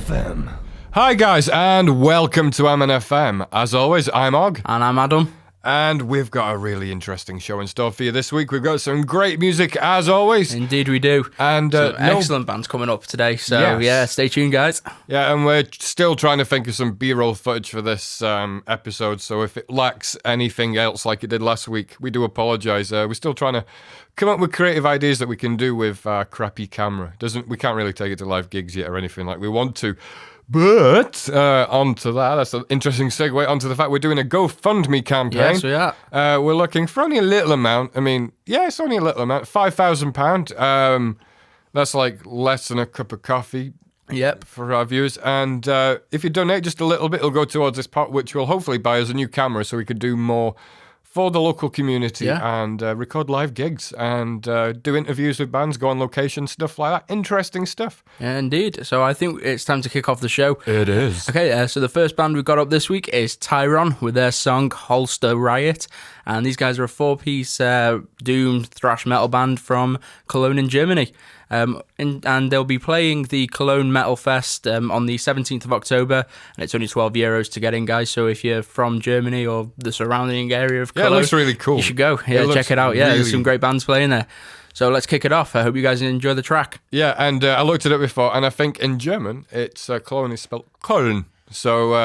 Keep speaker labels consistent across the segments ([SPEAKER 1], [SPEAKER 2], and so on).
[SPEAKER 1] MNFM.
[SPEAKER 2] Hi guys, and welcome to MNFM. As always, I'm Ogg.
[SPEAKER 3] And I'm Adam.
[SPEAKER 2] And we've got a really interesting show in store for you this week. We've got some great music, as always.
[SPEAKER 3] Indeed we do.
[SPEAKER 2] And
[SPEAKER 3] some excellent bands coming up today. So
[SPEAKER 2] Yes.
[SPEAKER 3] yeah, stay tuned, guys.
[SPEAKER 2] Yeah, and we're still trying to think of some B-roll footage for this episode. So if it lacks anything else like it did last week, we do apologise. We're still trying to come up with creative ideas that we can do with crappy camera. We can't really take it to live gigs yet or anything like we want to. But onto that, that's an interesting segue onto the fact we're doing a GoFundMe campaign.
[SPEAKER 3] Yes, we are.
[SPEAKER 2] We're looking for only a little amount. I mean, yeah, it's only a little amount. £5,000. That's like less than a cup of coffee.
[SPEAKER 3] Yep.
[SPEAKER 2] For our viewers. And if you donate just a little bit, it'll go towards this pot, which will hopefully buy us a new camera so we could do more for the local community and record live gigs and do interviews with bands, go on location, stuff like that. Interesting stuff.
[SPEAKER 3] Yeah, indeed. So I think it's time to kick off the show.
[SPEAKER 2] It is.
[SPEAKER 3] Okay, so the first band we've got up this week is Tyron with their song Hollister Riot. And these guys are a four-piece doom thrash metal band from Cologne in Germany. And they'll be playing the Cologne Metal Fest on the 17th of October, and it's only €12 to get in, guys. So if you're from Germany or the surrounding area of Cologne,
[SPEAKER 2] it looks really cool.
[SPEAKER 3] You should go. Yeah, check it out. Yeah, there's some great bands playing there. So let's kick it off. I hope you guys enjoy the track.
[SPEAKER 2] Yeah, and I looked at it before, and I think in German, it's Cologne is spelled Köln. So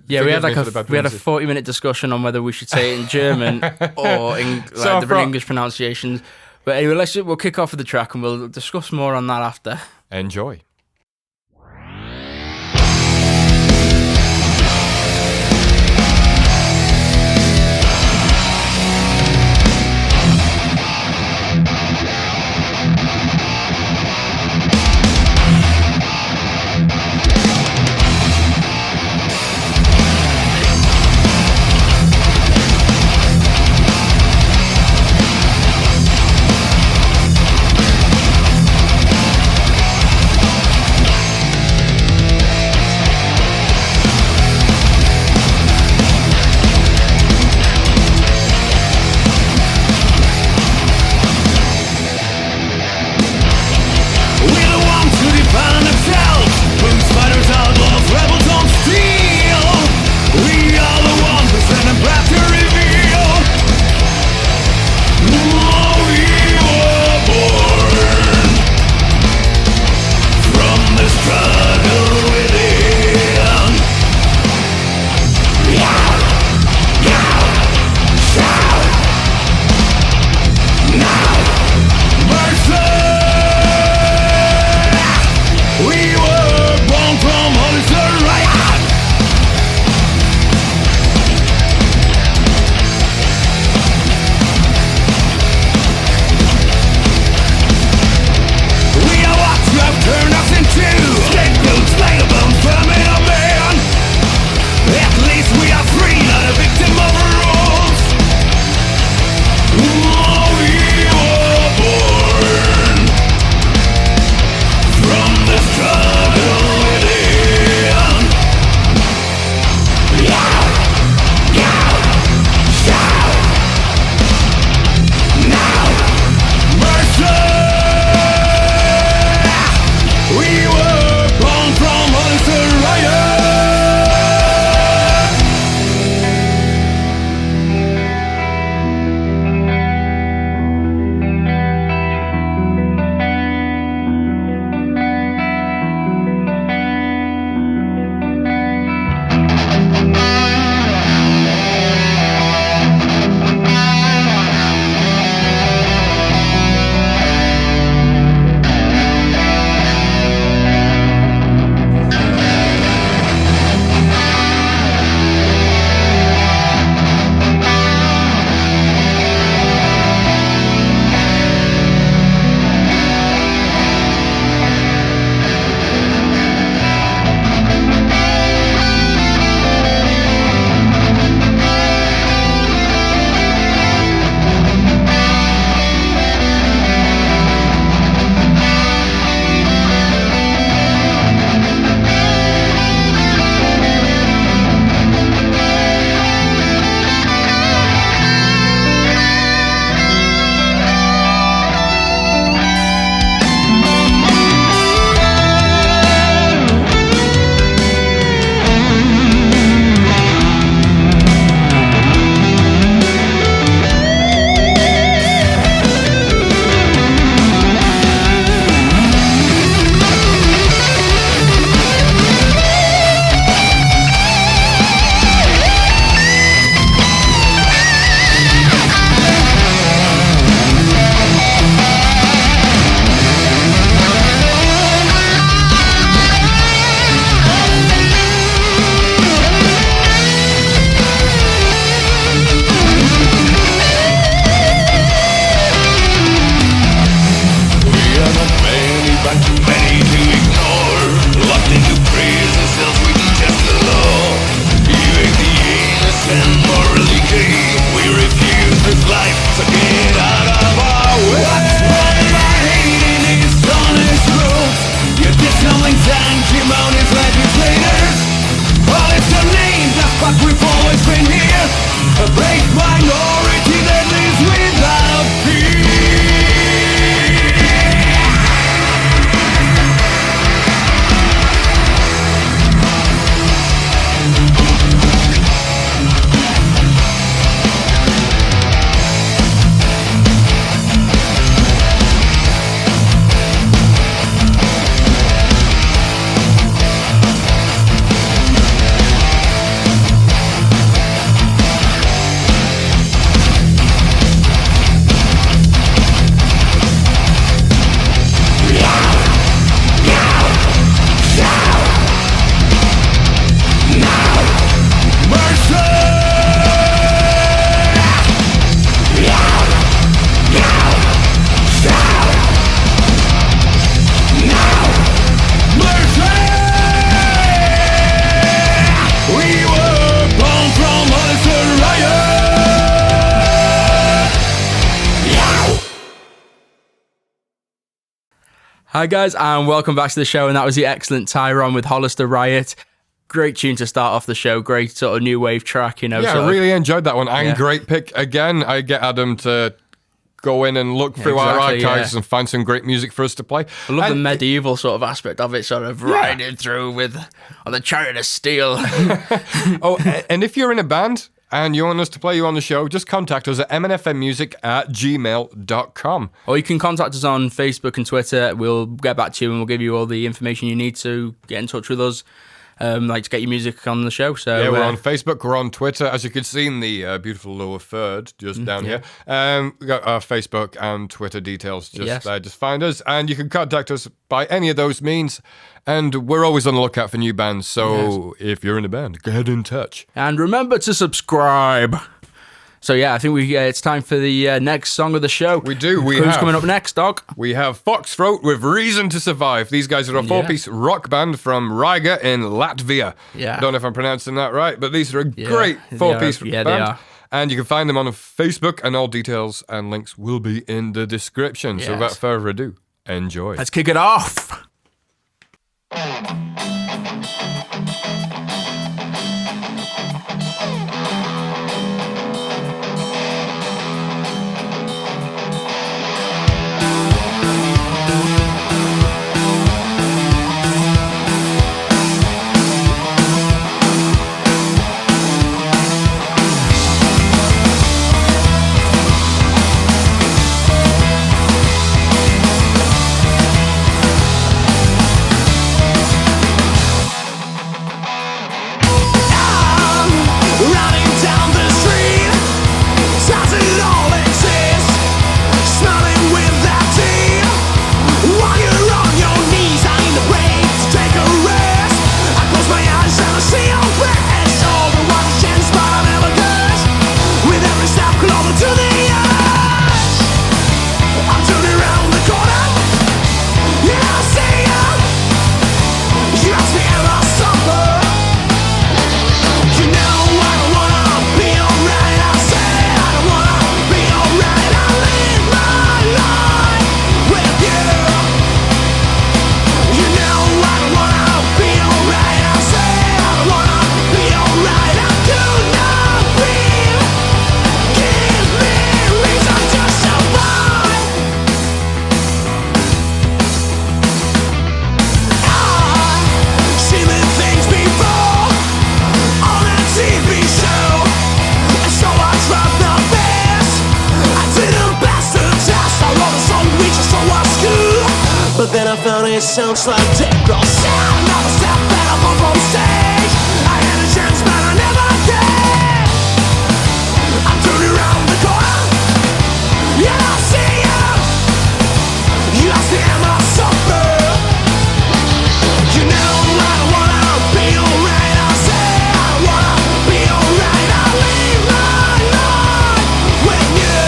[SPEAKER 3] yeah, we had a 40-minute discussion on whether we should say it in German or in different English pronunciations. But anyway, we'll kick off with the track and we'll discuss more on that after.
[SPEAKER 2] Enjoy.
[SPEAKER 1] decay. We refuse this life, so get out of our way. What's wrong by hating these honest rules? You're disowning sanctimonious legislators. All it's the name, that's what we've always been here. A brave minority that lives without fear.
[SPEAKER 3] Hi guys, and welcome back to the show, and that was the excellent Tyron with Hollister, Riot. Great tune to start off the show, great sort of new wave track, you know.
[SPEAKER 2] Yeah, I really enjoyed that one, and great pick again. I get Adam to go in and look through our archives and find some great music for us to play.
[SPEAKER 3] I love the medieval sort of aspect of it, sort of riding through with on the chariot of steel.
[SPEAKER 2] Oh, and if you're in a band and you want us to play you on the show, just contact us at mnfmmusic@gmail.com.
[SPEAKER 3] Or you can contact us on Facebook and Twitter. We'll get back to you and we'll give you all the information you need to get in touch with us, like to get your music on the show. So
[SPEAKER 2] yeah, we're on Facebook, we're on Twitter, as you can see in the beautiful lower third just down here. We got our Facebook and Twitter details just there. Just find us, and you can contact us by any of those means. And we're always on the lookout for new bands, so if you're in a band, get in touch.
[SPEAKER 3] And remember to subscribe. So yeah, I think it's time for the next song of the show.
[SPEAKER 2] We do.
[SPEAKER 3] Who's coming up next, Dog?
[SPEAKER 2] We have Foxthroat with Reason to Survive. These guys are a four-piece rock band from Riga in Latvia.
[SPEAKER 3] Yeah.
[SPEAKER 2] I don't know if I'm pronouncing that right, but these are a great four-piece band.
[SPEAKER 3] Yeah, they are.
[SPEAKER 2] And you can find them on Facebook, and all details and links will be in the description. So without further ado, enjoy.
[SPEAKER 3] Let's kick it off.
[SPEAKER 1] But then I found it sounds like Dick Ross. Another step better from stage. I had a chance but I never did. I'm turning around the corner. Yeah, I see you. You asked me am I suffer. You know I don't wanna be alright. I say I don't wanna be alright. I live my life with you.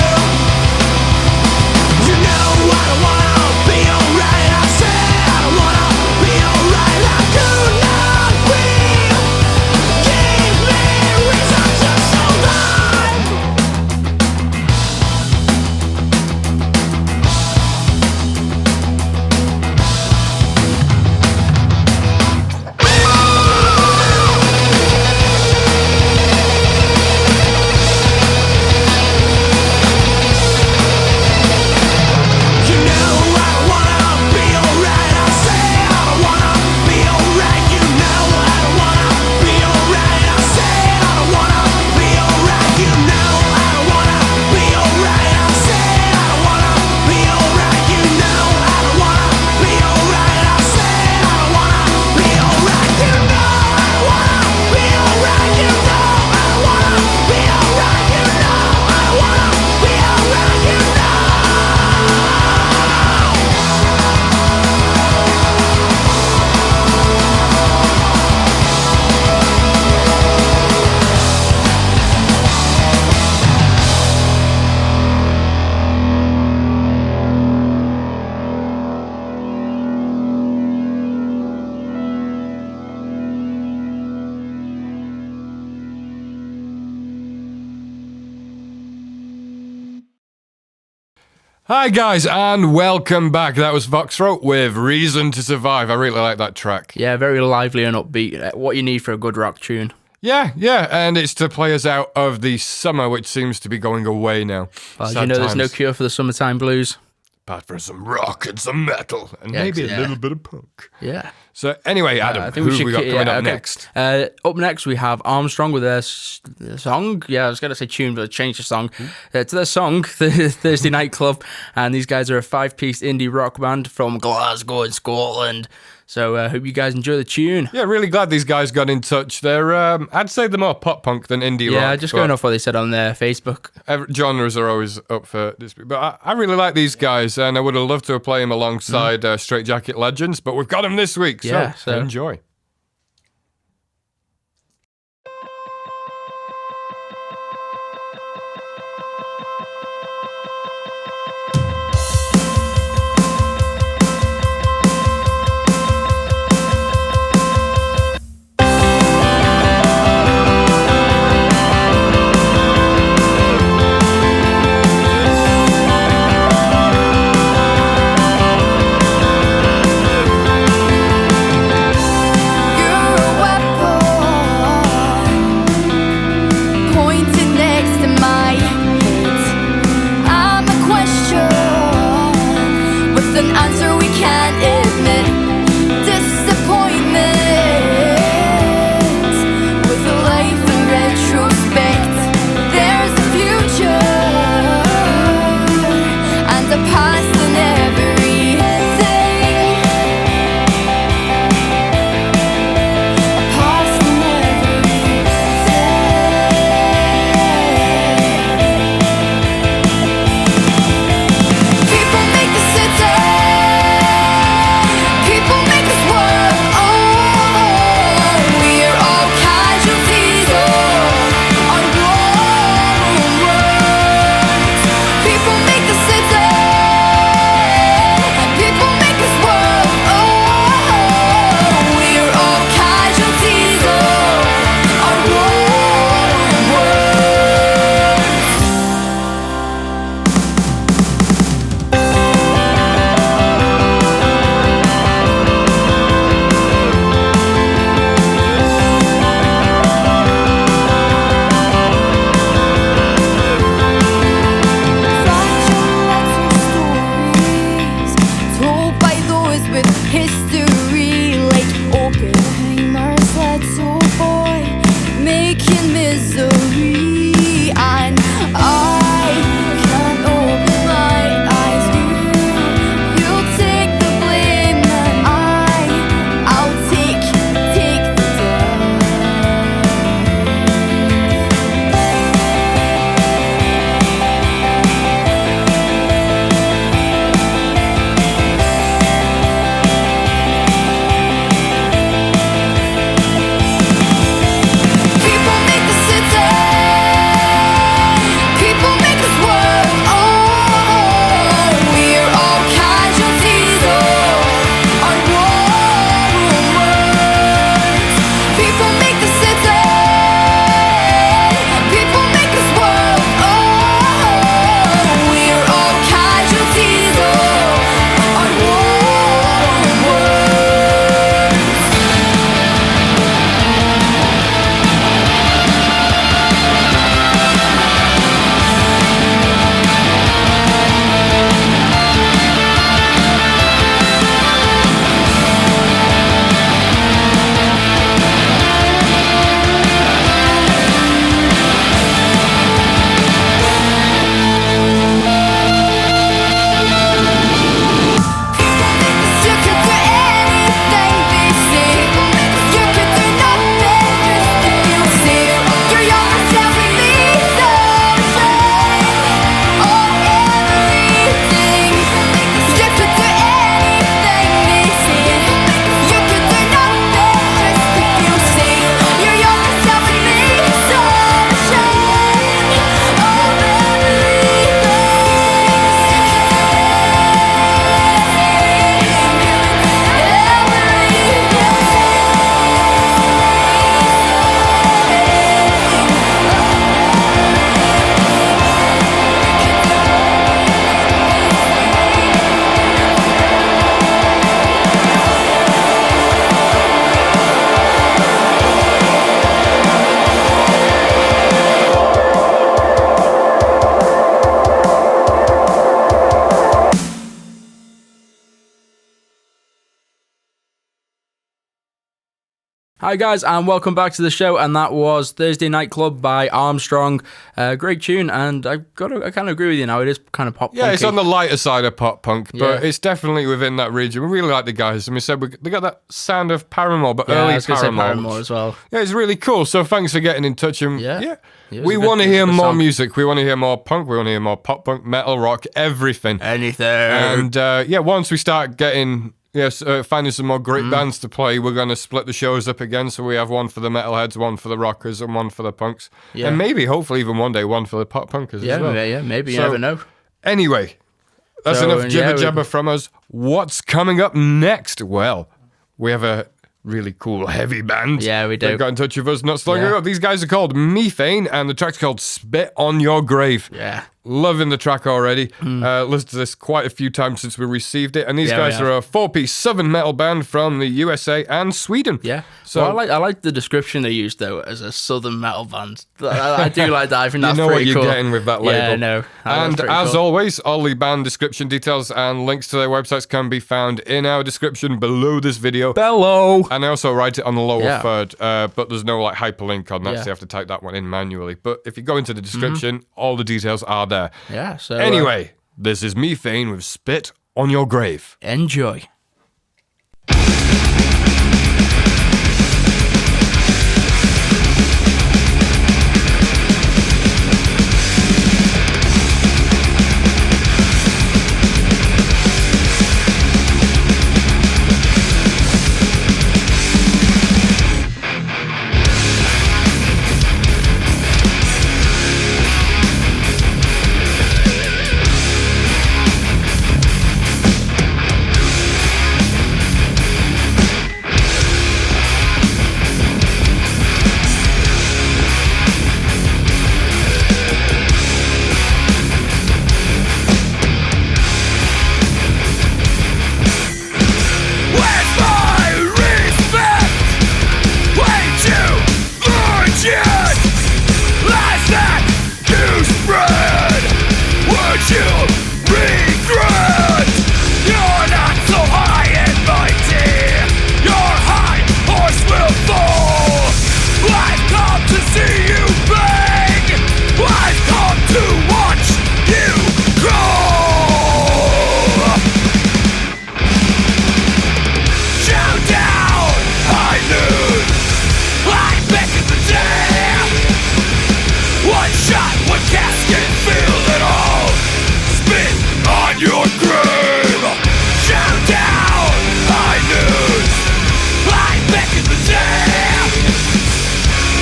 [SPEAKER 1] You know I don't wanna be alright. I say I don't wanna be alright. I do
[SPEAKER 2] Hi guys, and welcome back. That was Foxthroat with Reason to Survive. I really like that track.
[SPEAKER 3] Yeah, very lively and upbeat. What you need for a good rock tune.
[SPEAKER 2] Yeah, and it's to play us out of the summer, which seems to be going away now.
[SPEAKER 3] Well, you know, there's no cure for the summertime blues.
[SPEAKER 2] Apart from some rock and some metal, and maybe a little bit of punk.
[SPEAKER 3] Yeah.
[SPEAKER 2] So anyway, Adam,
[SPEAKER 3] I think
[SPEAKER 2] who we got coming up
[SPEAKER 3] okay.
[SPEAKER 2] next?
[SPEAKER 3] Up next, we have Armstrong with their song. Yeah, I was going to say tune, but I changed the song to their song, Thursday Night Club. And these guys are a 5-piece indie rock band from Glasgow in Scotland. So I hope you guys enjoy the tune.
[SPEAKER 2] Yeah, really glad these guys got in touch. They're, I'd say they're more pop punk than indie rock.
[SPEAKER 3] Yeah, just going off what they said on their Facebook.
[SPEAKER 2] Genres are always up for dispute. But I really like these guys, and I would have loved to have played them alongside Straight Jacket Legends, but we've got them this week, so enjoy.
[SPEAKER 3] Hi guys, and welcome back to the show. And that was Thursday Night Club by Armstrong. Great tune, and I kind of agree with you now. It is kind of pop.
[SPEAKER 2] Yeah, it's on the lighter side of pop punk, but
[SPEAKER 3] Yeah.
[SPEAKER 2] it's definitely within that region. We really like the guys, and we said they got that sound of Paramore, but
[SPEAKER 3] Yeah,
[SPEAKER 2] early
[SPEAKER 3] I was going to say
[SPEAKER 2] Paramore.
[SPEAKER 3] Paramore as well.
[SPEAKER 2] Yeah, it's really cool. So thanks for getting in touch. And
[SPEAKER 3] Yeah. Yeah, it was
[SPEAKER 2] we
[SPEAKER 3] a good-
[SPEAKER 2] want to
[SPEAKER 3] it was a
[SPEAKER 2] hear
[SPEAKER 3] good
[SPEAKER 2] more
[SPEAKER 3] song.
[SPEAKER 2] music. We want to hear more punk. We want to hear more pop punk, metal, rock, everything.
[SPEAKER 3] Anything.
[SPEAKER 2] And once we start getting finding some more great bands to play, we're going to split the shows up again. So we have one for the metalheads, one for the rockers, and one for the punks.
[SPEAKER 3] Yeah.
[SPEAKER 2] And maybe, hopefully, even one day, one for the pop punkers
[SPEAKER 3] yeah,
[SPEAKER 2] as well.
[SPEAKER 3] maybe. You
[SPEAKER 2] So-
[SPEAKER 3] never know.
[SPEAKER 2] Anyway, that's
[SPEAKER 3] So,
[SPEAKER 2] enough jibber
[SPEAKER 3] yeah,
[SPEAKER 2] jabber from us. What's coming up next? Well, we have a really cool heavy band.
[SPEAKER 3] Yeah, we do.
[SPEAKER 2] That got in touch with us not so long
[SPEAKER 3] Yeah.
[SPEAKER 2] ago. These guys are called Methane, and the track's called Spit on Your Grave.
[SPEAKER 3] Yeah.
[SPEAKER 2] Loving the track already. Listened to this quite a few times since we received it. And these
[SPEAKER 3] Yeah,
[SPEAKER 2] guys
[SPEAKER 3] we
[SPEAKER 2] are a 4-piece southern metal band from the USA and Sweden.
[SPEAKER 3] Yeah.
[SPEAKER 2] So
[SPEAKER 3] So I like the description they used though as a southern metal band. I do like that. I think that's
[SPEAKER 2] you know what
[SPEAKER 3] pretty
[SPEAKER 2] you're
[SPEAKER 3] cool.
[SPEAKER 2] getting with that label.
[SPEAKER 3] Yeah, no.
[SPEAKER 2] And as always, all the band description details and links to their websites can be found in our description below this video.
[SPEAKER 3] Bello.
[SPEAKER 2] And I also write it on the lower
[SPEAKER 3] Yeah.
[SPEAKER 2] third, but there's no like hyperlink on that,
[SPEAKER 3] Yeah.
[SPEAKER 2] so you have to type that one in manually. But if you go into the description, all the details are there.
[SPEAKER 3] Yeah. So
[SPEAKER 2] Anyway, this is Methane with Spit on Your Grave.
[SPEAKER 3] enjoy.
[SPEAKER 1] Where's my respect? Way too urgent. Lies that you spread, would you regret? You're not so high and mighty. Your high horse will fall. I've come to see you beg. I've come to watch you crawl. Shout down, I knew I beckon the dam. One shot, one casket, fill it all. Spit on your grave. Shout down, I knew I beckon the dam.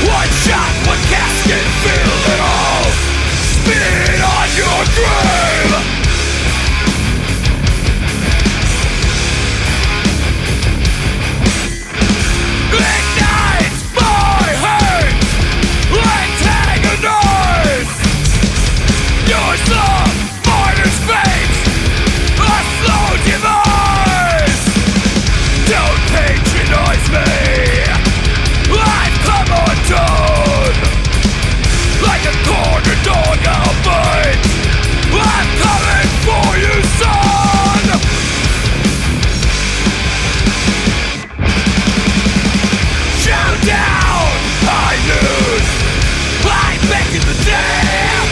[SPEAKER 1] One shot, one casket, fill it all. Spit on your grave. Ignites my hate, antagonize. Yours the martyr's fate, a slow demise. Don't patronize me, I've come undone. Like a cornered dog I'll bite. I'm coming for you, son. Shout down, I lose. I beckon the dam.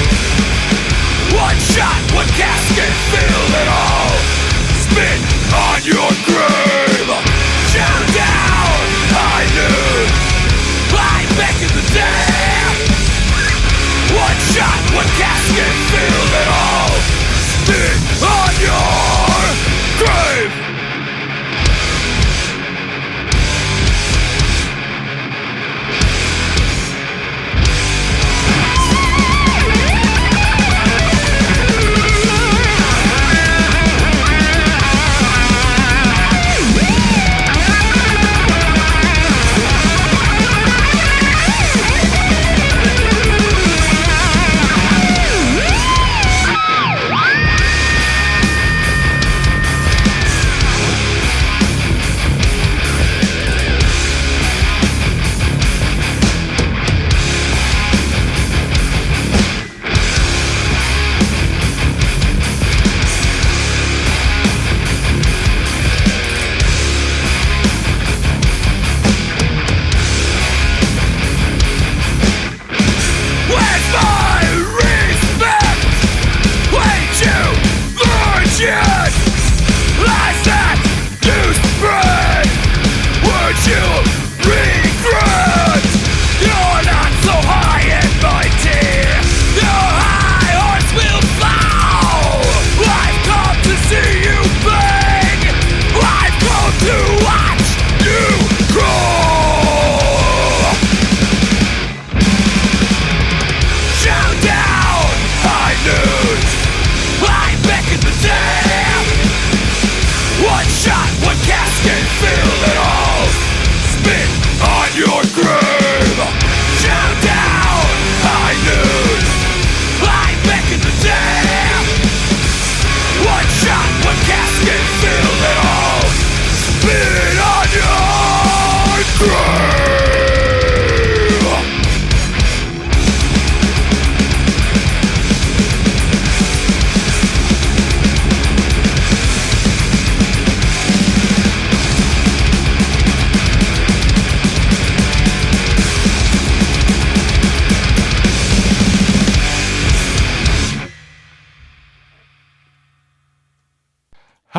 [SPEAKER 1] One shot, one casket, fill it all. Spit on your grave. Shout down, I lose. I beckon the dam. One shot, one casket, fill it all. Spit on your grave.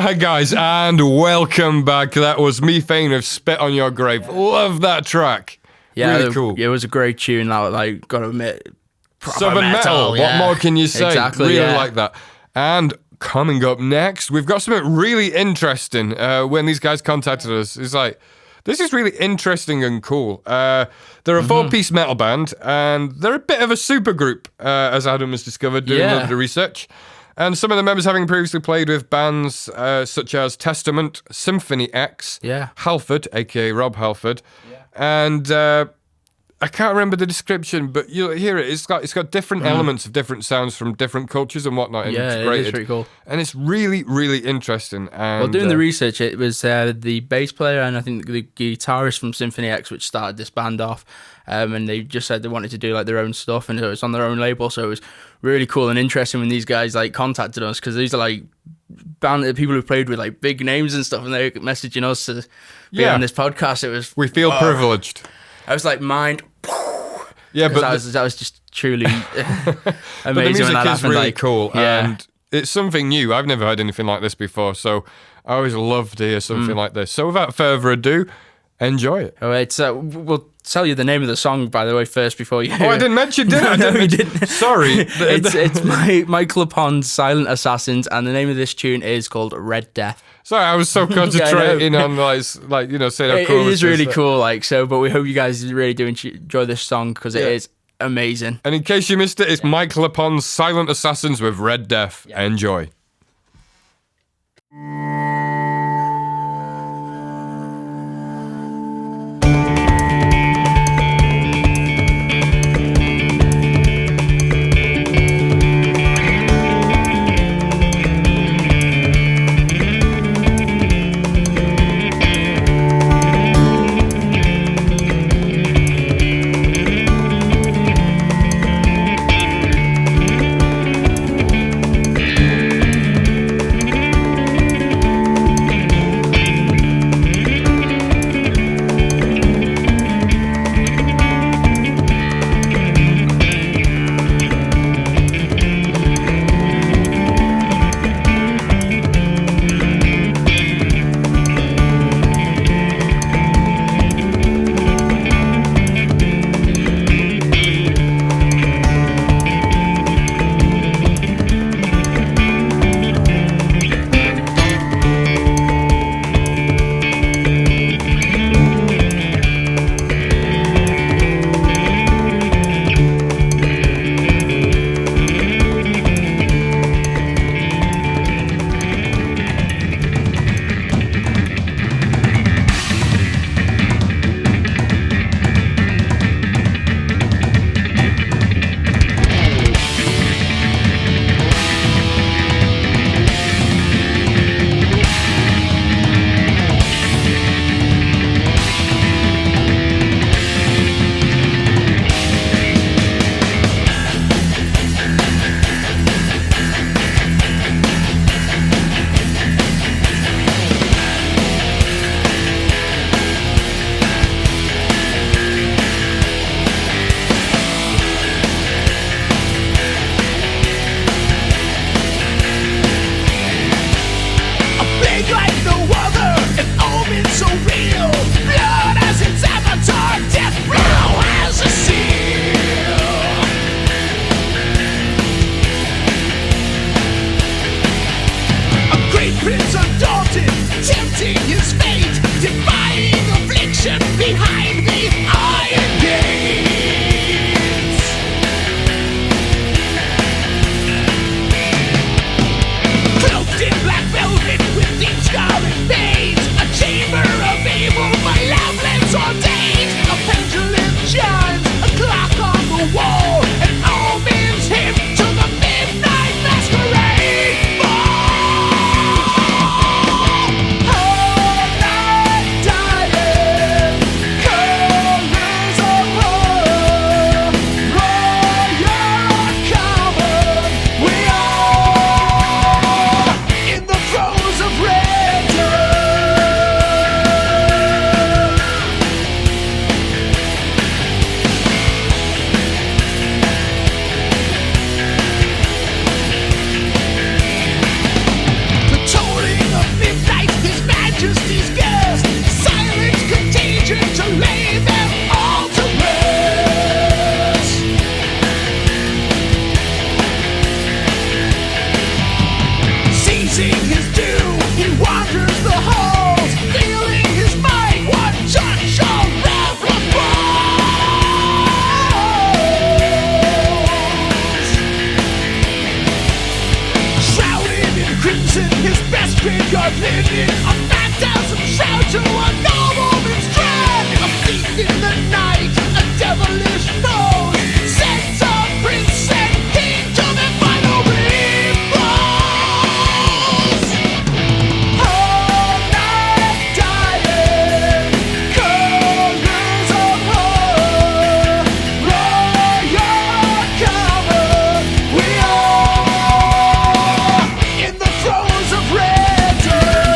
[SPEAKER 2] Hi guys, and welcome back. That was Methane with Spit on Your Grave. Love that track.
[SPEAKER 3] Yeah,
[SPEAKER 2] really cool.
[SPEAKER 3] It was a great tune. Like, gotta admit, proper
[SPEAKER 2] Southern metal.
[SPEAKER 3] yeah.
[SPEAKER 2] What more can you say?
[SPEAKER 3] Exactly.
[SPEAKER 2] Really like that. And coming up next, we've got something really interesting. When these guys contacted us, it's like, this is really interesting and cool. They're a four-piece metal band, and they're a bit of a supergroup, as Adam has discovered doing a lot of the research. And some of the members having previously played with bands such as Testament, Symphony X, Halford, aka Rob Halford, and I can't remember the description, but you'll hear it. It's got different elements of different sounds from different cultures and whatnot. And
[SPEAKER 3] yeah,
[SPEAKER 2] it's
[SPEAKER 3] pretty cool.
[SPEAKER 2] And it's really, really interesting. And,
[SPEAKER 3] well, doing the research, it was the bass player and I think the guitarist from Symphony X which started this band off. And they just said they wanted to do like their own stuff, and it was on their own label. So it was really cool and interesting when these guys like contacted us, because these are like people who played with like big names and stuff, and they were messaging us to be on this podcast. It was
[SPEAKER 2] we feel privileged.
[SPEAKER 3] I was like, mind.
[SPEAKER 2] Yeah, but
[SPEAKER 3] that was just truly amazing.
[SPEAKER 2] But the music
[SPEAKER 3] when that
[SPEAKER 2] is
[SPEAKER 3] happened.
[SPEAKER 2] really
[SPEAKER 3] like,
[SPEAKER 2] cool, and it's something new. I've never heard anything like this before, so I always love to hear something like this. So without further ado, enjoy it.
[SPEAKER 3] All right, so we'll tell you the name of the song, by the way, first before you.
[SPEAKER 2] Oh, I didn't mention, did I?
[SPEAKER 3] No, you didn't.
[SPEAKER 2] Sorry.
[SPEAKER 3] It's Michael LePond's Silent Assassins, and the name of this tune is called Red Death.
[SPEAKER 2] Sorry, I was so concentrating on like you know saying how cool
[SPEAKER 3] it is really cool, like so. But we hope you guys really do enjoy this song, because it is amazing.
[SPEAKER 2] And in case you missed it, it's Michael LePond's Silent Assassins with Red Death. Enjoy.
[SPEAKER 1] His best graveyard living, a 5,000 shout to a normal man's dread. A thief in the night, a devilish foe. Sent a prince and king to the final repose. All night dying, colors of horror. Royal cover, we are in the throes of red dirt.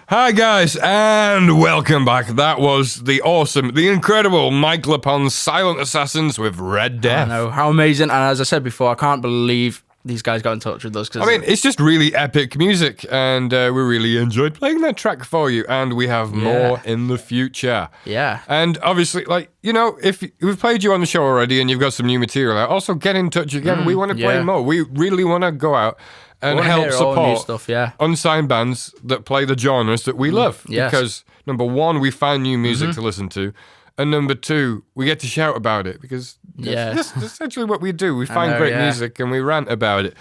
[SPEAKER 2] Hi guys, and welcome back. That was the awesome, the incredible Mike LePond's Silent Assassins with Red Death.
[SPEAKER 3] I know, how amazing. And as I said before, I can't believe these guys got in touch with us. Cause
[SPEAKER 2] I mean, it's just really epic music, and we really enjoyed playing that track for you, and we have more in the future.
[SPEAKER 3] Yeah.
[SPEAKER 2] And obviously, like, you know, if we've played you on the show already and you've got some new material out, also get in touch again. We want to play more. We really want to go out and help support
[SPEAKER 3] stuff,
[SPEAKER 2] unsigned bands that play the genres that we love.
[SPEAKER 3] Yes.
[SPEAKER 2] Because, number one, we find new music to listen to. And number two, we get to shout about it because that's essentially what we do. We find great music and we rant about it.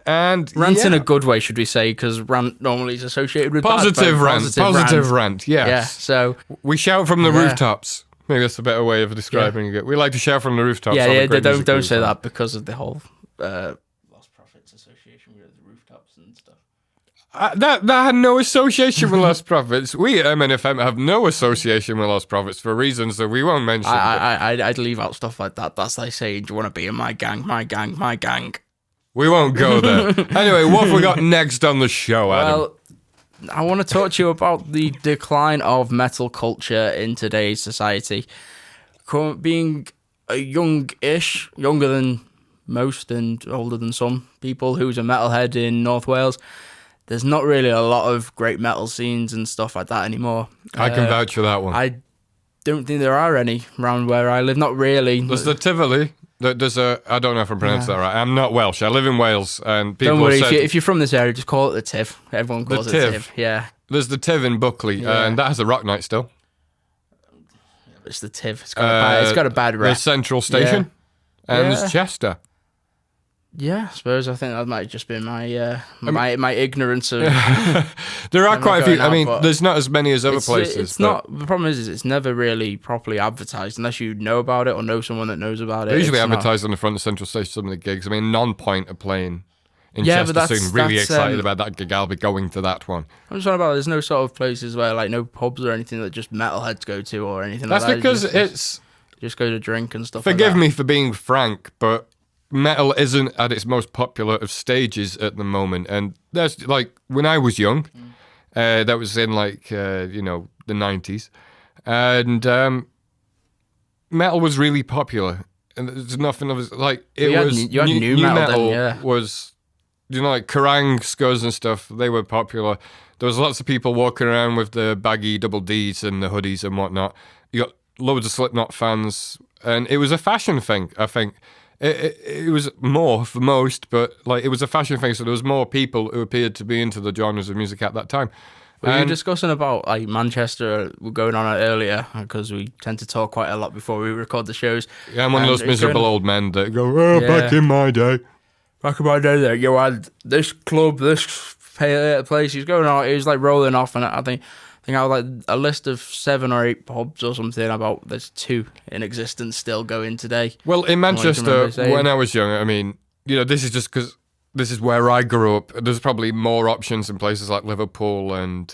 [SPEAKER 2] And
[SPEAKER 3] rant in a good way, should we say? Because rant normally is associated with
[SPEAKER 2] positive rant. Positive rant, yes.
[SPEAKER 3] Yeah, so
[SPEAKER 2] we shout from the rooftops. Maybe that's a better way of describing it. We like to shout from the rooftops.
[SPEAKER 3] Don't say that because of the whole Lost Prophets association with rooftops and stuff.
[SPEAKER 2] That had no association with Lost Prophets. We at MNFM have no association with Lost Prophets for reasons that we won't mention.
[SPEAKER 3] I'd leave out stuff like that. That's like saying, do you want to be in my gang, my gang, my gang?
[SPEAKER 2] We won't go there. Anyway, what have we got next on the show, Adam?
[SPEAKER 3] Well, I want to talk to you about the decline of metal culture in today's society. Being a younger than most and older than some people, who's a metalhead in North Wales, there's not really a lot of great metal scenes and stuff like that anymore.
[SPEAKER 2] I can vouch for that one.
[SPEAKER 3] I don't think there are any around where I live. Not really.
[SPEAKER 2] There's the Tivoli. There's I don't know if I'm pronouncing that right. I'm not Welsh. I live in Wales, and people
[SPEAKER 3] don't worry.
[SPEAKER 2] said,
[SPEAKER 3] If you're from this area, just call it the Tiv. Everyone calls it Tiv. Yeah.
[SPEAKER 2] There's the Tiv in Buckley, and that has a rock night still.
[SPEAKER 3] It's the Tiv. It's got a bad rep.
[SPEAKER 2] There's Central Station, and there's Chester.
[SPEAKER 3] Yeah, I suppose. I think that might have just been my my ignorance of.
[SPEAKER 2] There are quite a few. I mean, there's not as many as other places.
[SPEAKER 3] It's not. The problem is it's never really properly advertised unless you know about it or know someone that knows about it.
[SPEAKER 2] They usually advertise on the front of Central Station some of the gigs. I mean, Non-Point are playing in Chester soon. Really excited about that gig. I'll be going to that one.
[SPEAKER 3] I'm just talking about there's no sort of places where like no pubs or anything that just metalheads go to or anything
[SPEAKER 2] That's
[SPEAKER 3] like that.
[SPEAKER 2] That's because it's
[SPEAKER 3] just go to drink and stuff.
[SPEAKER 2] Forgive me for being frank, but metal isn't at its most popular of stages at the moment, and that's like when I was young. That was in like the 90s, and metal was really popular, and there's nothing of like it
[SPEAKER 3] You had
[SPEAKER 2] was.
[SPEAKER 3] new metal then, yeah.
[SPEAKER 2] Was like Kerrang, Scuzz and stuff. They were popular. There was lots of people walking around with the baggy double Ds and the hoodies and whatnot. You got loads of Slipknot fans, and it was a fashion thing. I think it was more for most, but like it was a fashion thing. So there was more people who appeared to be into the genres of music at that time.
[SPEAKER 3] We were discussing about like Manchester. We're going on it earlier because we tend to talk quite a lot before we record the shows.
[SPEAKER 2] Yeah, I'm one of those miserable old men that go, back in my day.
[SPEAKER 3] Back in my day, there you had this club, this place. He's going on. He was like rolling off, and I think I had like a list of 7 or 8 pubs or something. About there's 2 in existence still going today.
[SPEAKER 2] Well, in Manchester, when I was young, I mean, this is just because this is where I grew up. There's probably more options in places like Liverpool and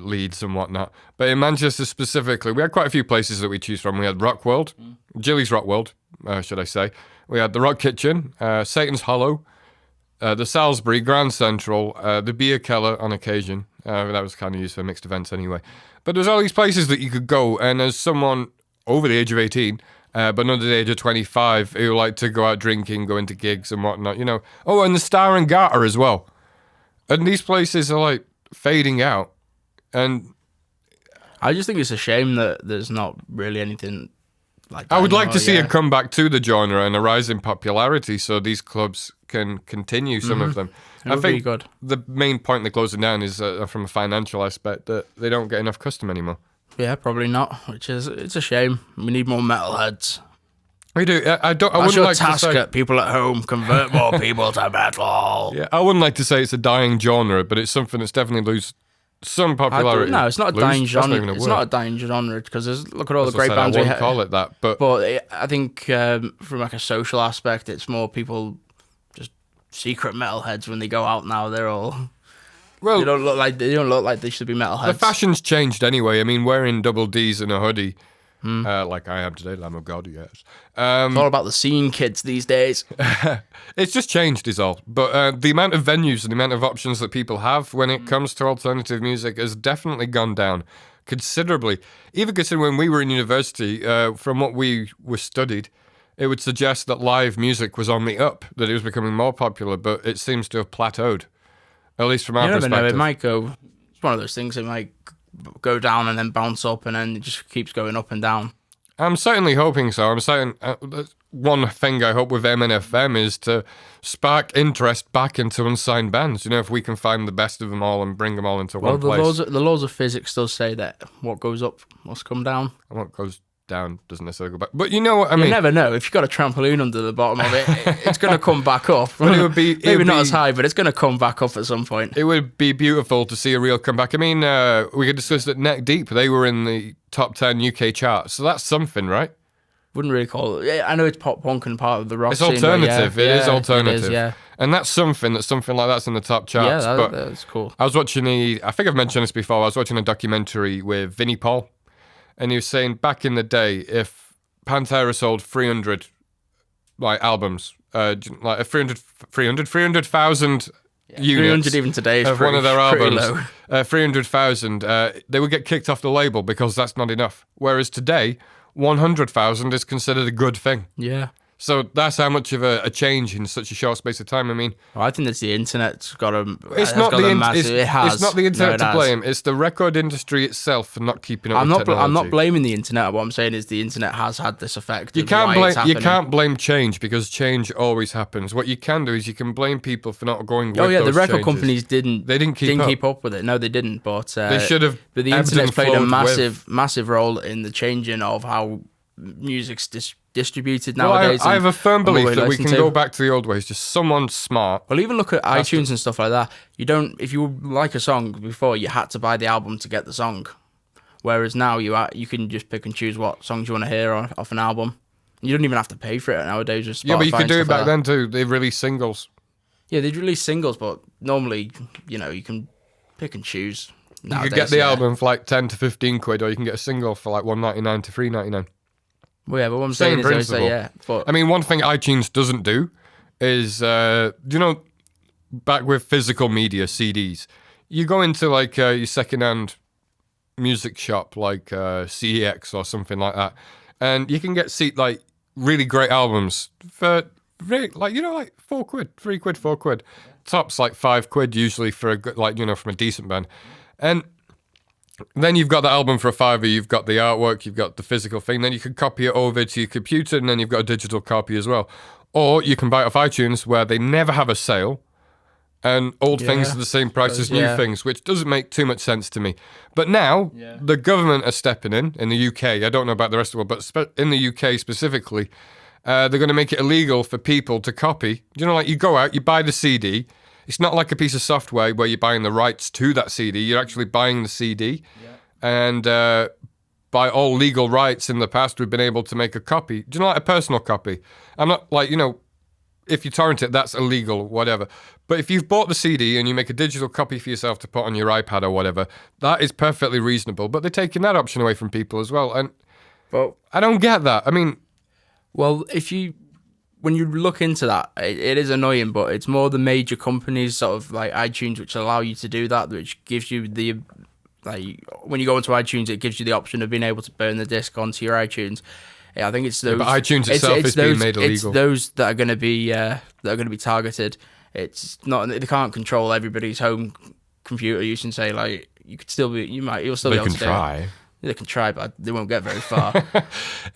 [SPEAKER 2] Leeds and whatnot. But in Manchester specifically, we had quite a few places that we choose from. We had Rock World, Gilly's Rock World, should I say. We had the Rock Kitchen, Satan's Hollow, the Salisbury, Grand Central, the Beer Keller on occasion. That was kind of used for mixed events anyway. But there's all these places that you could go, and as someone over the age of 18... but under the age of 25 who like to go out drinking, go into gigs and whatnot, Oh, and the Star and Garter as well. And these places are like fading out. And
[SPEAKER 3] I just think it's a shame that there's not really anything like that.
[SPEAKER 2] I would like to see a comeback to the genre and a rise in popularity so these clubs can continue some of them. I think
[SPEAKER 3] good.
[SPEAKER 2] The main point they're closing down is from a financial aspect that they don't get enough custom anymore.
[SPEAKER 3] Yeah, probably not. It's a shame. We need more metalheads.
[SPEAKER 2] We do. I
[SPEAKER 3] That's
[SPEAKER 2] wouldn't
[SPEAKER 3] your
[SPEAKER 2] like
[SPEAKER 3] task
[SPEAKER 2] to say,
[SPEAKER 3] at people at home. Convert more people to metal.
[SPEAKER 2] Yeah, I wouldn't like to say it's a dying genre, but it's something that's definitely lose some popularity.
[SPEAKER 3] No, it's not a dying genre.
[SPEAKER 2] It's
[SPEAKER 3] It's not a dying genre because look at all the great
[SPEAKER 2] I
[SPEAKER 3] bands we
[SPEAKER 2] wouldn't
[SPEAKER 3] have.
[SPEAKER 2] call it that, but
[SPEAKER 3] I think from like a social aspect, it's more people just secret metalheads when they go out now. They're all.
[SPEAKER 2] Well,
[SPEAKER 3] they don't look like they should be metalheads.
[SPEAKER 2] the fashion's changed anyway. I mean, wearing double Ds and a hoodie, like I am today, Lamb of God, yes.
[SPEAKER 3] It's all about the scene kids these days.
[SPEAKER 2] It's just changed, is all. But the amount of venues and the amount of options that people have when it comes to alternative music has definitely gone down considerably. Even considering when we were in university, from what we were studied, it would suggest that live music was on the up, that it was becoming more popular, but it seems to have plateaued. At least from our perspective.
[SPEAKER 3] You never know, it might go... It's one of those things, it might go down and then bounce up and then it just keeps going up and down.
[SPEAKER 2] I'm certainly hoping so. I'm saying one thing I hope with MNFM is to spark interest back into unsigned bands. If we can find the best of them all and bring them all into one place.
[SPEAKER 3] The laws of physics still say that what goes up must come down.
[SPEAKER 2] And what goes down doesn't necessarily go back. But you know what I mean?
[SPEAKER 3] You never know. If you've got a trampoline under the bottom of it, it's going to come back up.
[SPEAKER 2] But it would be...
[SPEAKER 3] Maybe not as high, but it's going to come back up at some point.
[SPEAKER 2] It would be beautiful to see a real comeback. I mean, we could discuss that Neck Deep, they were in the top 10 UK charts. So that's something, right?
[SPEAKER 3] Wouldn't really call it... I know it's pop punk and part of the rock
[SPEAKER 2] it's
[SPEAKER 3] scene.
[SPEAKER 2] Alternative. It is alternative.
[SPEAKER 3] It is, yeah.
[SPEAKER 2] And that's something like that's in the top charts.
[SPEAKER 3] Yeah,
[SPEAKER 2] but
[SPEAKER 3] that's cool.
[SPEAKER 2] I was watching I think I've mentioned this before, I was watching a documentary with Vinnie Paul, and he was saying back in the day, if Pantera sold 300 albums, like 300,000 units.
[SPEAKER 3] 300 even today is
[SPEAKER 2] of
[SPEAKER 3] pretty,
[SPEAKER 2] one of their albums.
[SPEAKER 3] low.
[SPEAKER 2] 300,000. They would get kicked off the label because that's not enough. Whereas today, 100,000 is considered a good thing.
[SPEAKER 3] Yeah.
[SPEAKER 2] So that's how much of a change in such a short space of time. I mean,
[SPEAKER 3] I think that's the internet's got a.
[SPEAKER 2] It's not the
[SPEAKER 3] massive.
[SPEAKER 2] It's not the internet to blame. It's the record industry itself for not keeping up with technology.
[SPEAKER 3] I'm not blaming the internet. What I'm saying is the internet has had this effect.
[SPEAKER 2] You can't blame change because change always happens. What you can do is you can blame people for not going with those
[SPEAKER 3] the record
[SPEAKER 2] changes.
[SPEAKER 3] companies didn't
[SPEAKER 2] keep
[SPEAKER 3] up with it. No, they didn't. But
[SPEAKER 2] they should have.
[SPEAKER 3] But the internet's played a massive role in the changing of how music's distributed nowadays.
[SPEAKER 2] Well, I have a firm belief that we can go back to the old ways. Just someone smart.
[SPEAKER 3] Well, even look at iTunes and stuff like that. You don't, if you like a song before, you had to buy the album to get the song. Whereas now you can just pick and choose what songs you want to hear off an album. You don't even have to pay for it nowadays. Just
[SPEAKER 2] but you could do it back then too. They release singles.
[SPEAKER 3] Yeah, they'd release singles, but normally, you can pick and choose. Nowadays,
[SPEAKER 2] you could get the album for like 10 to 15 quid, or you can get a single for like $1.99 to $3.99.
[SPEAKER 3] Well, yeah, but what I'm saying is,
[SPEAKER 2] but I mean, one thing iTunes doesn't do is, back with physical media, CDs, you go into like your secondhand music shop, like CEX or something like that, and you can get like really great albums for like £4, £3, £4. Tops like £5 usually for a good, like, from a decent band, and then you've got the album for a £5. You've got the artwork, you've got the physical thing. Then you can copy it over to your computer, and then you've got a digital copy as well. Or you can buy it off iTunes, where they never have a sale, and old things are the same price as new things, which doesn't make too much sense to me. But now the government are stepping in the UK. I don't know about the rest of the world, but in the UK specifically, they're going to make it illegal for people to copy. Like you go out, you buy the CD. It's not like a piece of software where you're buying the rights to that CD. You're actually buying the CD. And by all legal rights in the past, we've been able to make a copy. Like a personal copy? I'm not like, if you torrent it, that's illegal, whatever. But if you've bought the CD and you make a digital copy for yourself to put on your iPad or whatever, that is perfectly reasonable. But they're taking that option away from people as well. And I don't get that. I mean...
[SPEAKER 3] Well, when you look into that, it is annoying, but it's more the major companies, sort of like iTunes, which allow you to do that, which gives you the... Like, when you go into iTunes, it gives you the option of being able to burn the disc onto your iTunes. Yeah, I think it's those.
[SPEAKER 2] But iTunes itself is being made illegal.
[SPEAKER 3] It's those that are going to be targeted. It's not. They can't control everybody's home computer use and say like you could still be. You'll still be able to do it. They can try, but they won't get very far.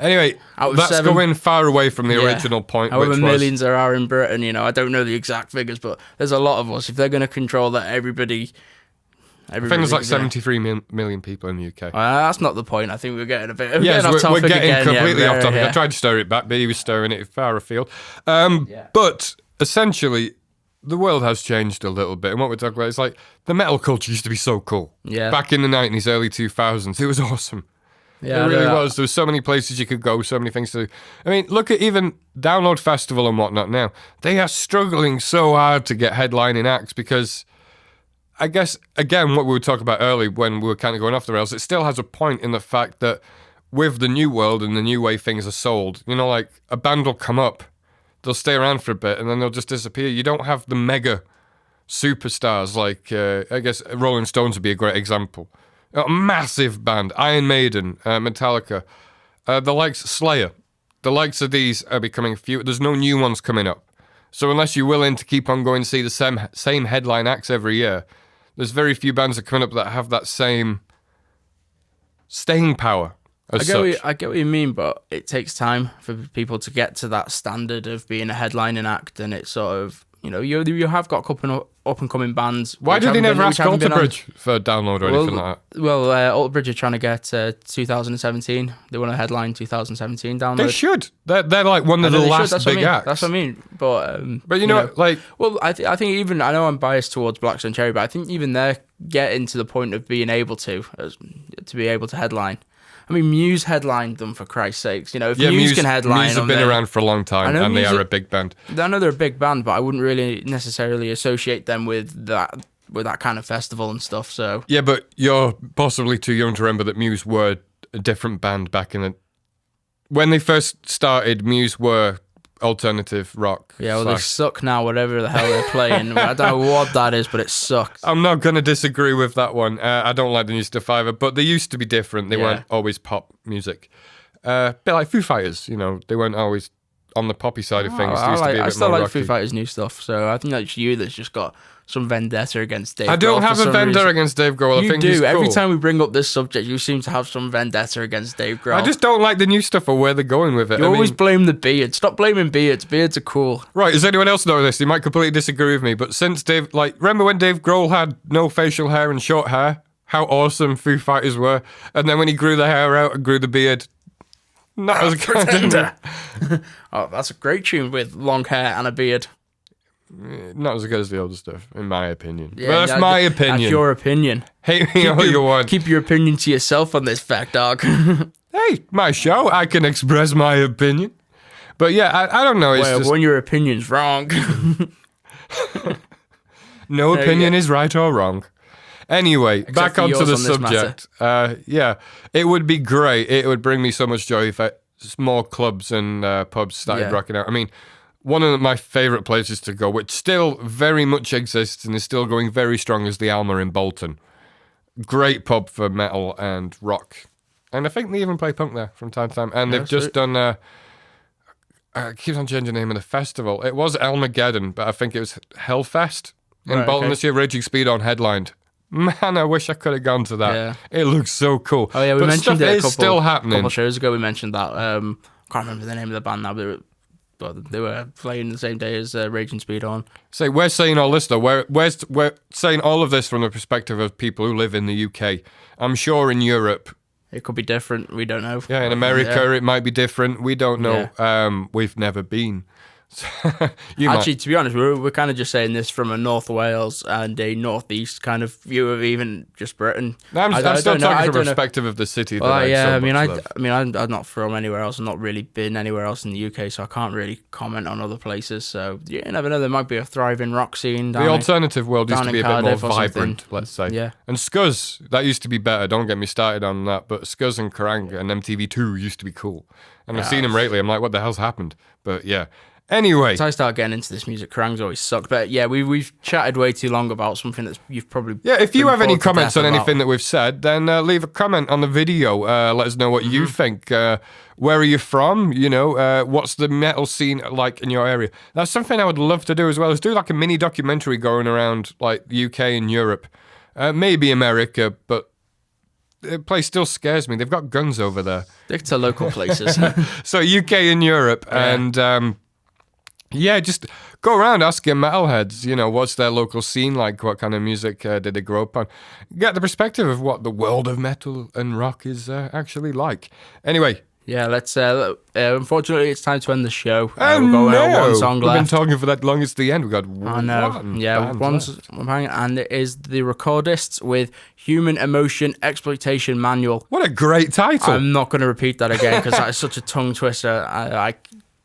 [SPEAKER 2] Anyway, that's going far away from the original point.
[SPEAKER 3] However millions there are in Britain, I don't know the exact figures, but there's a lot of us. If they're going to control that, everybody.
[SPEAKER 2] I think there's like 73 million people in the UK.
[SPEAKER 3] That's not the point. I think we're getting a bit.
[SPEAKER 2] We're getting completely off topic. I tried to stir it back, but he was stirring it far afield. But essentially, the world has changed a little bit. And what we're talking about is like the metal culture used to be so cool.
[SPEAKER 3] Yeah.
[SPEAKER 2] Back in the 90s, early 2000s, it was awesome.
[SPEAKER 3] Yeah,
[SPEAKER 2] it really was. There were so many places you could go, so many things to do. I mean, look at even Download Festival and whatnot now. They are struggling so hard to get headlining acts because... I guess, again, what we were talking about earlier when we were kind of going off the rails, it still has a point in the fact that with the new world and the new way things are sold, like a band will come up, they'll stay around for a bit, and then they'll just disappear. You don't have the mega superstars like, I guess, Rolling Stones would be a great example. A massive band, Iron Maiden, Metallica, the likes of Slayer. The likes of these are becoming few. There's no new ones coming up. So unless you're willing to keep on going to see the same headline acts every year, there's very few bands that are coming up that have that same staying power. I
[SPEAKER 3] get what you mean, but it takes time for people to get to that standard of being a headlining act, and it's sort of, you have got a couple up and coming bands.
[SPEAKER 2] Why did they never ask Alter Bridge for Download or anything like that?
[SPEAKER 3] Well, Alter Bridge are trying to get 2017. They want to headline 2017 Download.
[SPEAKER 2] They should. They're like one of the last big acts.
[SPEAKER 3] That's what I mean. But
[SPEAKER 2] well,
[SPEAKER 3] I think even I know I'm biased towards Blackstone Cherry, but I think even they're getting to the point of being able to be able to headline. I mean, Muse headlined them, for Christ's sakes. If Muse can headline
[SPEAKER 2] Muse have been around for a long time, and they are a big band.
[SPEAKER 3] I know they're a big band, but I wouldn't really necessarily associate them with that kind of festival and stuff. So
[SPEAKER 2] yeah, but you're possibly too young to remember that Muse were a different band back in when they first started. Muse were alternative rock.
[SPEAKER 3] Yeah, well, they suck now, whatever the hell they're playing. I don't know what that is, but it sucks.
[SPEAKER 2] I'm not going to disagree with that one. I don't like the new stuff either, but they used to be different. They weren't always pop music. A bit like Foo Fighters, they weren't always on the poppy side of things.
[SPEAKER 3] I still like Foo Fighters' new stuff, so I think that's you that's just got some vendetta against Dave Grohl.
[SPEAKER 2] I don't have a vendetta against Dave Grohl. I think
[SPEAKER 3] do.
[SPEAKER 2] He's cool.
[SPEAKER 3] Every time we bring up this subject, you seem to have some vendetta against Dave Grohl.
[SPEAKER 2] I just don't like the new stuff or where they're going with it.
[SPEAKER 3] You always blame the beard. Stop blaming beards. Beards are cool.
[SPEAKER 2] Right, does anyone else know this? They might completely disagree with me, but since remember when Dave Grohl had no facial hair and short hair? How awesome Foo Fighters were. And then when he grew the hair out and grew the beard, not as good.
[SPEAKER 3] Oh, that's a great tune with long hair and a beard.
[SPEAKER 2] Not as good as the older stuff, in my opinion. Yeah, well, that's my opinion.
[SPEAKER 3] That's your opinion.
[SPEAKER 2] Hate me all you want.
[SPEAKER 3] Keep your opinion to yourself on this fact, dog.
[SPEAKER 2] Hey, my show. I can express my opinion. But yeah, I don't know. It's
[SPEAKER 3] when your opinion's wrong.
[SPEAKER 2] No opinion is right or wrong. Anyway, back onto the subject. Yeah, it would be great. It would bring me so much joy if more clubs and pubs started rocking out. I mean, one of my favourite places to go, which still very much exists and is still going very strong, is the Alma in Bolton. Great pub for metal and rock. And I think they even play punk there from time to time. And they've just done... I keep on changing the name of the festival. It was Almageddon, but I think it was Hellfest in Bolton this year. Raging Speed on headlined. Man, I wish I could have gone to that. Yeah. It looks so cool.
[SPEAKER 3] Oh yeah, we mentioned it
[SPEAKER 2] still happening.
[SPEAKER 3] A couple shows ago. We mentioned that. Can't remember the name of the band now, but they were playing the same day as Raging Speed on.
[SPEAKER 2] So we're saying all this though. We're saying all of this from the perspective of people who live in the UK. I'm sure in Europe
[SPEAKER 3] it could be different. We don't know.
[SPEAKER 2] Yeah, in America it might be different. We don't know. Yeah. We've never been. Actually,
[SPEAKER 3] to be honest, we're kind of just saying this from a North Wales and a Northeast kind of view of even just Britain.
[SPEAKER 2] I'm still talking from the perspective of the city.
[SPEAKER 3] I'm not from anywhere else. I've not really been anywhere else in the UK, so I can't really comment on other places. So you never know. There might be a thriving rock scene.
[SPEAKER 2] The alternative world used to be a bit more vibrant, let's say.
[SPEAKER 3] Yeah.
[SPEAKER 2] And Scuzz, that used to be better. Don't get me started on that. But Scuzz and Kerrang and MTV2 used to be cool. And I've seen them lately. I'm like, what the hell's happened? But yeah. Anyway,
[SPEAKER 3] as I start getting into this music, Kerrang's always sucked. But yeah, we've chatted way too long about something that you've probably...
[SPEAKER 2] Yeah, if you have any comments on anything that we've said, then leave a comment on the video. Let us know what you think. Where are you from? You know, what's the metal scene like in your area? That's something I would love to do as well, is do like a mini documentary going around like the UK and Europe. Maybe America, but the place still scares me. They've got guns over there.
[SPEAKER 3] Stick to local places.
[SPEAKER 2] So UK and Europe, and... yeah, just go around asking metalheads, you know, what's their local scene like? What kind of music did they grow up on? Get the perspective of what the world of metal and rock is actually like. Anyway.
[SPEAKER 3] Yeah, let's... unfortunately, it's time to end the show. We're going out one song left.
[SPEAKER 2] We've been talking for that long. It's the end. We've got one
[SPEAKER 3] and it is the Recordists with Human Emotion Exploitation Manual.
[SPEAKER 2] What a great title.
[SPEAKER 3] I'm not going to repeat that again because that is such a tongue twister.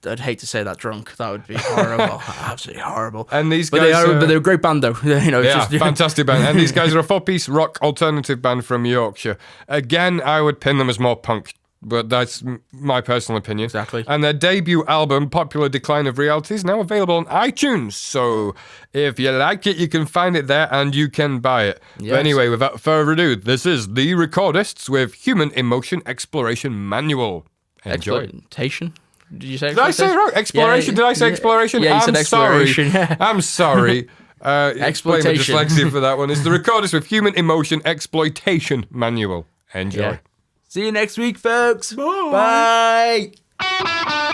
[SPEAKER 3] I'd hate to say that drunk. That would be horrible. Absolutely horrible.
[SPEAKER 2] And these guys,
[SPEAKER 3] but they're a great band though.
[SPEAKER 2] Fantastic band. And these guys are a 4-piece rock alternative band from Yorkshire. Again, I would pin them as more punk, but that's my personal opinion.
[SPEAKER 3] Exactly.
[SPEAKER 2] And their debut album, Popular Decline of Reality, is now available on iTunes. So if you like it, you can find it there and you can buy it. Yes. But anyway, without further ado, this is the Recordists with Human Emotion Exploration Manual. Enjoy.
[SPEAKER 3] Exploitation? Did you say?
[SPEAKER 2] Did I say it wrong? Exploration? Did I say exploration?
[SPEAKER 3] Yeah, you said exploration.
[SPEAKER 2] Sorry. I'm sorry.
[SPEAKER 3] Exploitation.
[SPEAKER 2] Dyslexia for that one. It's the Recordists with Human Emotion Exploitation Manual. Enjoy.
[SPEAKER 3] Yeah. See you next week, folks. Bye. Bye.